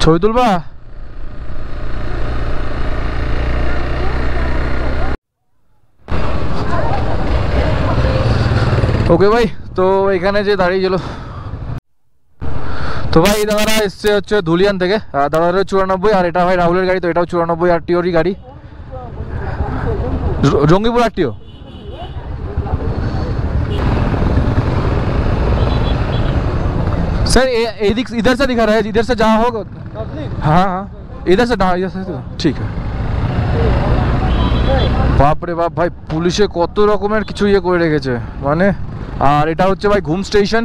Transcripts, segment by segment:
ছবি তুলবা? ওকে ভাই, তো এখানে যে দাঁড়িয়েছিল, তো ভাই এই দাদারা এসছে হচ্ছে ধুলিয়ান থেকে, দাদারা 94, আর এটা ভাই রাহুলের গাড়ি, তো এটাও 94 আরটিওরই গাড়ি, জঙ্গিপুর আরটিও। सर इधर से दिखा रहा है, इधर से जहाँ होगा। हाँ हाँ, इधर से ठीक है। बाप रे बाप भाई, पुलिशे কত রকমের কিছু ইয়ে করে রেখেছে মানে। আর এটা হচ্ছে ভাই ঘুম স্টেশন।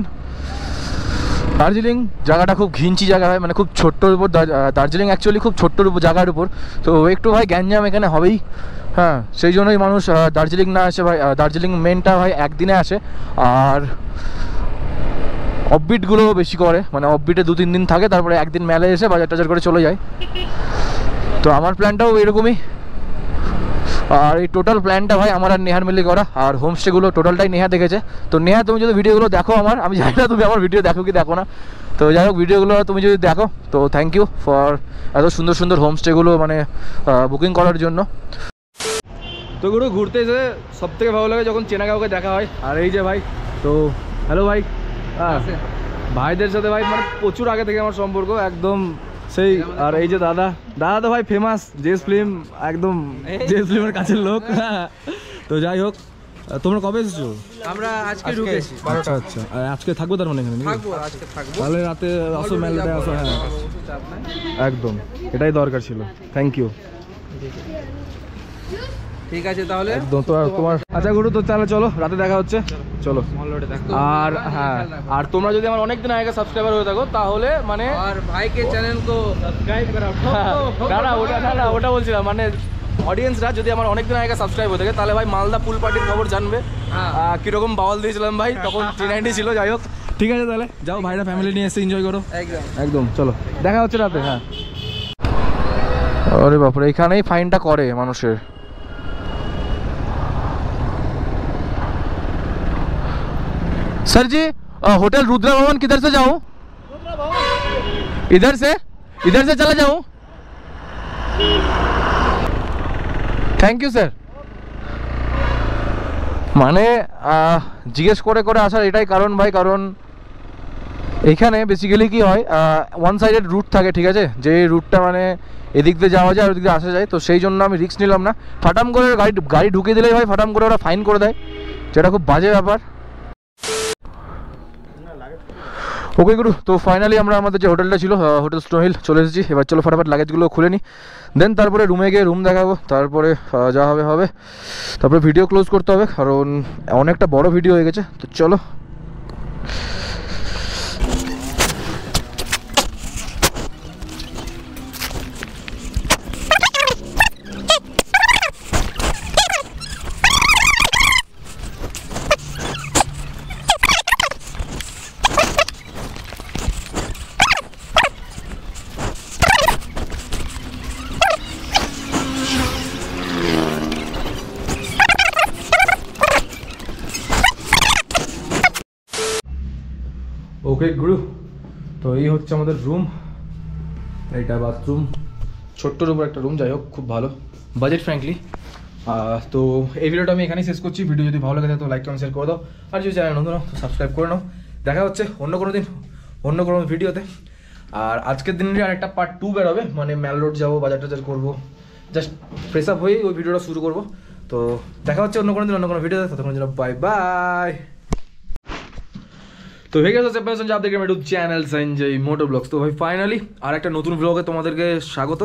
দার্জিলিং জায়গাটা খুব ঘিঞ্চি জায়গা হয়, মানে খুব ছোট্টর উপর, দার্জিলিং অ্যাকচুয়ালি খুব ছোট্টর উপর জায়গার উপর, তো একটু ভাই গ্যাঞ্জাম এখানে হবেই। হ্যাঁ, সেই জন্যই মানুষ দার্জিলিং না আসে ভাই। দার্জিলিং মেনটা ভাই একদিনে আসে, আর অফবিটগুলো বেশি করে, মানে অফবিটে 2-3 দিন থাকে, তারপরে একদিন মেলায় এসে বাজার টাজার করে চলে যায়। তো আমার প্ল্যানটাও এরকমই। আর এই টোটাল প্ল্যানটা ভাই আমার আর নেহার মিলে করা, আর হোমস্টেগুলো টোটালটাই নেহা দেখেছে। তো নেহা, তুমি যদি ভিডিওগুলো দেখো আমার, আমি জানি না তুমি আমার ভিডিও দেখো কি দেখো না, তো যাই হোক ভিডিওগুলো তুমি যদি দেখো তো থ্যাংক ইউ ফর এত সুন্দর সুন্দর হোমস্টেগুলো মানে বুকিং করার জন্য। তো গুরু, ঘুরতে এসে সব থেকে ভালো লাগে যখন চেনা কাউকে দেখা হয়। আর এই যে ভাই, তো হ্যালো ভাই। ভাইদের সাথে ভাই মানে প্রচুর আগে থেকে আমার সম্পর্ক একদম সেই। আর এই যে দাদা, দাদা তো ভাই ফেমাস জেস ফিল্ম, একদম জেস ফিল্মের কাছের লোক। তো যাই হোক, তোমরা কবে এসেছো? আমরা আজকে ঢুকেছি। আচ্ছা আচ্ছা, আজকে থাকবো তার মানে এখানে? থাকবো, আজকে থাকবো। তাহলে রাতে আসো, মেলাতে আসো। হ্যাঁ একদম, এটাই দরকার ছিল। Thank you. ঠিক আছে তাহলে একদম। তো তোমার আচ্ছা গুরু, তো তাহলে চলো রাতে দেখা হচ্ছে, চলো। আর হ্যাঁ, আর তোমরা যদি আমার অনেকদিন আগে সাবস্ক্রাইবার হয়ে থাকো তাহলে মানে, আর ভাইকে চ্যানেল কো সাবস্ক্রাইব করাও। না ওটা বলছিলাম, মানে অডিয়েন্সরা যদি আমার অনেকদিন আগে সাবস্ক্রাইব হয়ে থাকে তাহলে ভাই মালদা পুল পার্টির খবর জানবে, কিরকম বাওয়াল দিয়েছিলাম ভাই তখন। 390 ছিল। যাই হোক, ঠিক আছে তাহলে যাও, ভাইরা ফ্যামিলি নিয়ে এসে এনজয় করো। একদম চলো, দেখা হচ্ছে রাতে। হ্যাঁ, আরে বাপরে, এখানেই ফাইনটা করে মানুষের। सर जी, होटल रुद्रा भवन किधर से जाऊं? इधर से चला जाऊं? Thank you sir. মানে জিজ্ঞেস করে করে আসার এটাই কারণ ভাই, কারণ এখানে বেসিক্যালি কি হয়, ওয়ান সাইডেড রুট থাকে, ঠিক আছে, যে রুটটা মানে এদিক দিয়ে যাওয়া যায় আর ওদিক দিয়ে আসা যায়, তো সেই জন্য আমি রিস্ক নিলাম না। ফাটাম করে গাড়ি ঢুকিয়ে দিলেই ভাই ফাটাম করে ওরা ফাইন করে দেয়, যেটা খুব বাজে ব্যাপার। ওকে গুরু, তো ফাইনালি আমরা আমাদের যে হোটেলটা ছিল, হোটেল স্নো হিল, চলে এসেছি। এবার চলো ফটাফট লাগেজগুলো খুলে নিই, দেন তারপরে রুমে গিয়ে রুম দেখাবো, তারপরে যা হবে হবে, তারপরে ভিডিও ক্লোজ করতে হবে, কারণ অনেকটা বড় ভিডিও হয়ে গেছে। তো চলো। ওকে গুরু, তো এই হচ্ছে আমাদের রুম, এইটা বাথরুম, ছোট্টর উপর একটা রুম। যাই হোক, খুব ভালো, বাজেট ফ্র্যাঙ্কলি। তো এই ভিডিওটা আমি এখানেই শেষ করছি। ভিডিও যদি ভালো লাগে তো লাইক কমেন্ট শেয়ার করে দাও, আর যদি চ্যানেল নতুন তো সাবস্ক্রাইব করে নাও। দেখা হচ্ছে অন্য কোনো দিন অন্য কোনো ভিডিওতে। আর আজকের দিনের আরেকটা পার্ট 2 বেরোবে, মানে ম্যাল রোড যাবো, বাজার টাজার করবো, জাস্ট ফ্রেশ আপ হয়েই ওই ভিডিওটা শুরু করবো। তো দেখা হচ্ছে অন্য কোনো দিন অন্য কোনো ভিডিওতে, ততক্ষণ জন্য বাই বাই। তো হয়ে গেছে সেপারেশন যা দেখে ইউটিউব চ্যানেল সঞ্জয় মোটো ব্লগস। তো ভাই ফাইনালি আর একটা নতুন ব্লগে তোমাদেরকে স্বাগত।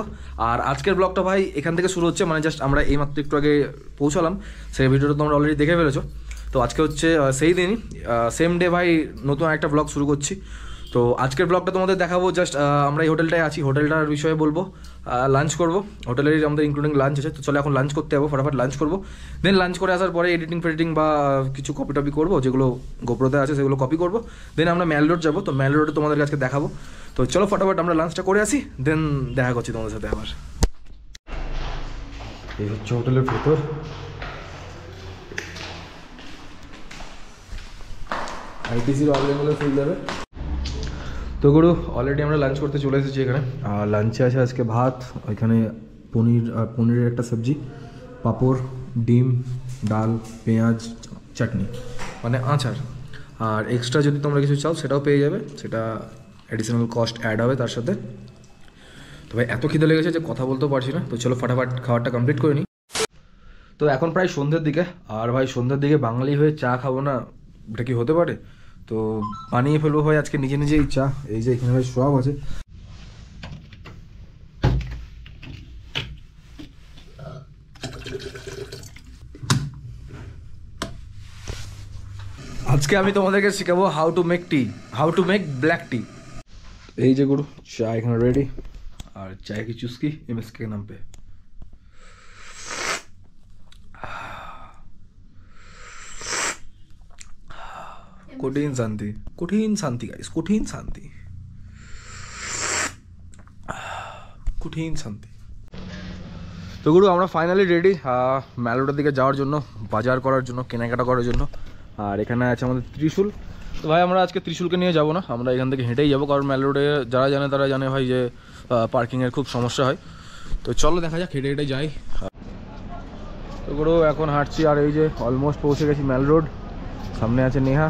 আর আজকের ব্লগটা ভাই এখান থেকে শুরু হচ্ছে, মানে জাস্ট আমরা এইমাত্র একটু আগে পৌঁছালাম, সেই ভিডিওটা তোমরা অলরেডি দেখে ফেলেছো। তো আজকে হচ্ছে সেই দিনই, সেম ডে ভাই নতুন একটা ব্লগ শুরু করছি। তো আজকের ব্লগটা তোমাদের দেখাবো, জাস্ট আমরা এই হোটেলটায় আছি, হোটেলটার বিষয়ে বলবো, লাঞ্চ করবো, হোটেলের আমাদের ইনক্লুডিং লাঞ্চ আছে। তো চলো এখন লাঞ্চ করতে যাবো, ফটাফট লাঞ্চ করবো, দেন লাঞ্চ করে আসার পরে এডিটিং ফেডিটিং বা কিছু কপি টপি করবো, যেগুলো গোপ্রোতে আছে সেগুলো কপি করবো, দেন আমরা ম্যাল রোড যাবো। তো ম্যাল রোডে তোমাদের আজকে দেখাবো। তো চলো ফটাফট আমরা লাঞ্চটা করে আসি, দেন দেখা করছি তোমাদের সাথে আবার। এই হচ্ছে হোটেলের ভেতর, আইটিসির অনলাইনগুলো ফুল দেবে। তো গুরু অলরেডি আমরা লাঞ্চ করতে চলে এসেছি এখানে। আর লাঞ্চে আছে আজকে ভাত, ওইখানে পনিরের একটা সবজি, পাঁপড়, ডিম, ডাল, পেঁয়াজ, চাটনি মানে আচার। আর এক্সট্রা যদি তোমরা কিছু চাও সেটাও পেয়ে যাবে, সেটা অ্যাডিশনাল কস্ট অ্যাড হবে তার সাথে। তো ভাই এত খিদে লেগেছে যে কথা বলতেও পারছি না, তো চলো ফাটাফাট খাবারটা কমপ্লিট করে নিই। তো এখন প্রায় সন্ধ্যের দিকে, আর ভাই সন্ধ্যের দিকে বাঙালি হয়ে চা খাবো না, এটা কি হতে পারে? তো বানিয়ে ফেলবো ভাই আজকে নিজে নিজেই চা। এই যে এখানে ভাই সব আছে। আজকে আমি তোমাদেরকে শেখাবো হাউ টু মেক ব্ল্যাক টি। এই যে গুরু চা এখানে রেডি, আর চাय की चुस्की MSK के नाम पे। कठिन शांति गाइस, कठिन शांति। তো গুরু আমরা ফাইনালি রেডি ম্যালোটার দিকে যাওয়ার জন্য, বাজার করার জন্য, কেনাকাটা করার জন্য। আর এখানে আছে আমাদের ত্রিশূল। তো ভাই আমরা আজকে ত্রিশূলকে নিয়ে যাবো না, আমরা এখান থেকে হেঁটেই যাবো, কারণ ম্যালোডে যারা জানে তারা জানে ভাই যে পার্কিংয়ের খুব সমস্যা হয়। তো চলো দেখা যাক, হেঁটে হেঁটে যাই। তো গুরু এখন হাঁটছি, আর এই যে অলমোস্ট পৌঁছে গেছি ম্যাল রোড। সামনে আছে নেহা,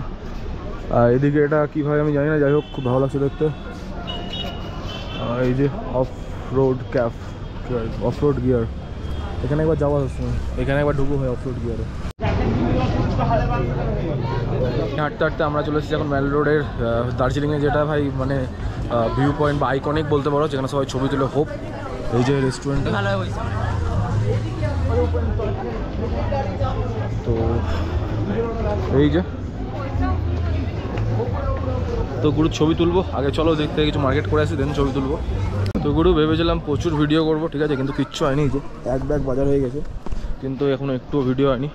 আর এদিকে এটা কী ভাই আমি জানি না, যাই হোক খুব ভালো লাগছে দেখতে। এই যে অফ রোড গিয়ার, এখানে একবার যাওয়া হচ্ছে, এখানে একবার ঢুকবো ভাই অফ রোড গিয়ারে। হাঁটতে হাঁটতে আমরা চলে এসেছি এখন ম্যাল রোডের দার্জিলিংয়ে, যেটা ভাই মানে ভিউ পয়েন্ট বা আইকনিক বলতে পারো, যেখানে সবাই ছবি তুলে হোপ। এই যে রেস্টুরেন্ট, তো এই যে তো গুরু ছবি তুলবো আগে, চলো দেখতে কিছু মার্কেট করে আসি দেন ছবি তুলবো। তো গুরু ভেবেছিলাম প্রচুর ভিডিও করবো, ঠিক আছে, কিন্তু কিচ্ছু হয়নি। যে এক ব্যাগ বাজার হয়ে গেছে, কিন্তু এখনো একটুও ভিডিও হয়নি।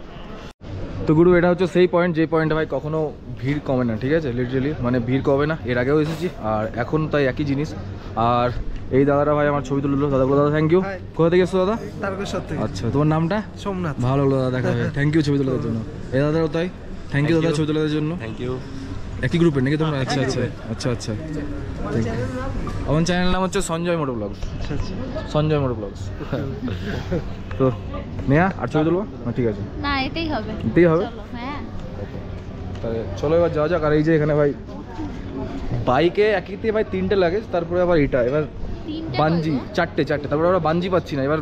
তো গুরু এটা হচ্ছে সেই পয়েন্ট, যে পয়েন্টে ভাই কখনো ভিড় কমে না, ঠিক আছে, লিটারেলি মানে ভিড় কমে না। এর আগেও এসেছি আর এখন তাই একই জিনিস। আর এই দাদারা ভাই আমার ছবি তুললো, দাদাগুলো দাদা থ্যাংক ইউ। কোথা থেকে এসছো দাদা? আচ্ছা, তোমার নামটা? সোমনাথ। ভালো হলো দাদা, দেখা হবে, থ্যাংক ইউ ছবি তোলার জন্য। এই দাদারাও তাই, থ্যাংক ইউ দাদা ছবি তোলার জন্য। Thank you. একই গ্রুপের নাকি তোমরা? আচ্ছা আচ্ছা আচ্ছা আচ্ছা, থ্যাংক ইউ। আমার চ্যানেলের নাম হচ্ছে সঞ্জয় মোটো ব্লগস। সঞ্জয় মোটো ব্লগস। তো নেহা আর ছবি তুলবো? ঠিক আছে, না এটাই হবে, এটাই হবে। হ্যাঁ তাহলে চলো এবার যাওয়া যাক। আর এই যে এখানে ভাই বাইকে একইতে ভাই 3টে লাগে, তারপরে আবার এটা এবার বাঞ্জি চারটে, তারপরে আমরা বাঞ্জি পাচ্ছি না। এবার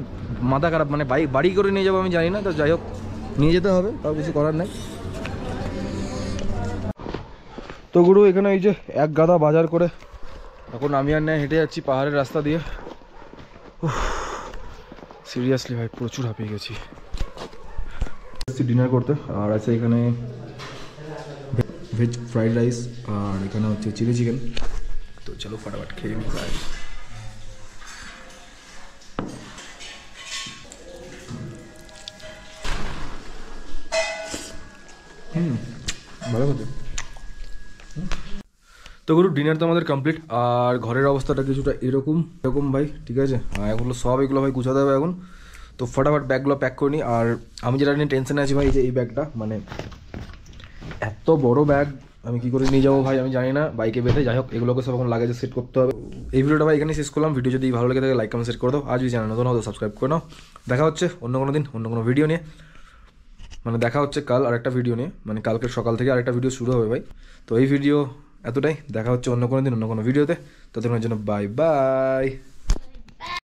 মাথা খারাপ, মানে বাইক বাড়ি করে নিয়ে যাবো আমি জানি না, তো যাই হোক নিয়ে যেতে হবে, তাও কিছু করার নেই। তো গুরু এখানে এই যে এক গাদা বাজার করে এখন আমি আর নেয় হেঁটে যাচ্ছি পাহাড়ের রাস্তা দিয়ে। সিরিয়াসলি ভাই প্রচুর হাঁপিয়ে গেছি। ডিনার করতে, আর আছে এখানে ভেজ ফ্রাইড রাইস, আর এখানে হচ্ছে চিলি চিকেন। তো চলো ফটাফট খেয়ে নিই। ভালো কথা। তো গুরু ডিনার তো আমাদের কমপ্লিট, আর ঘরের অবস্থাটা কিছুটা এরকম ভাই, ঠিক আছে। এগুলো ভাই গুছাতে হবে এখন। তো ফটাফট ব্যাগগুলো প্যাক করে নিই। আর আমি যেটা নিয়ে টেনশনে আছি ভাই, যে এই ব্যাগটা, মানে এত বড় ব্যাগ আমি কি করে নিয়ে যাবো ভাই আমি জানি না বাইকে বেঁধে। যাই হোক এগুলোকে সব এখন লাগেজে সেট করতে হবে। এই ভিডিওটা ভাই এখানে শেষ করলাম। ভিডিও যদি ভালো লেগে থাকে লাইক কমেন্ট সেট করে দাও। আজ যদি চ্যানেল নতুন হতো সাবস্ক্রাইব করে নাও। দেখা হচ্ছে অন্য কোনো দিন অন্য কোনো ভিডিও নিয়ে, মানে দেখা হচ্ছে কাল আরেকটা ভিডিও নিয়ে, মানে কালকের সকাল থেকে আরেকটা ভিডিও শুরু হবে ভাই। তো এই ভিডিও এতটাই, দেখা হচ্ছে অন্য কোনো দিন অন্য কোনো ভিডিওতে। ততক্ষণের জন্য বাই বাই।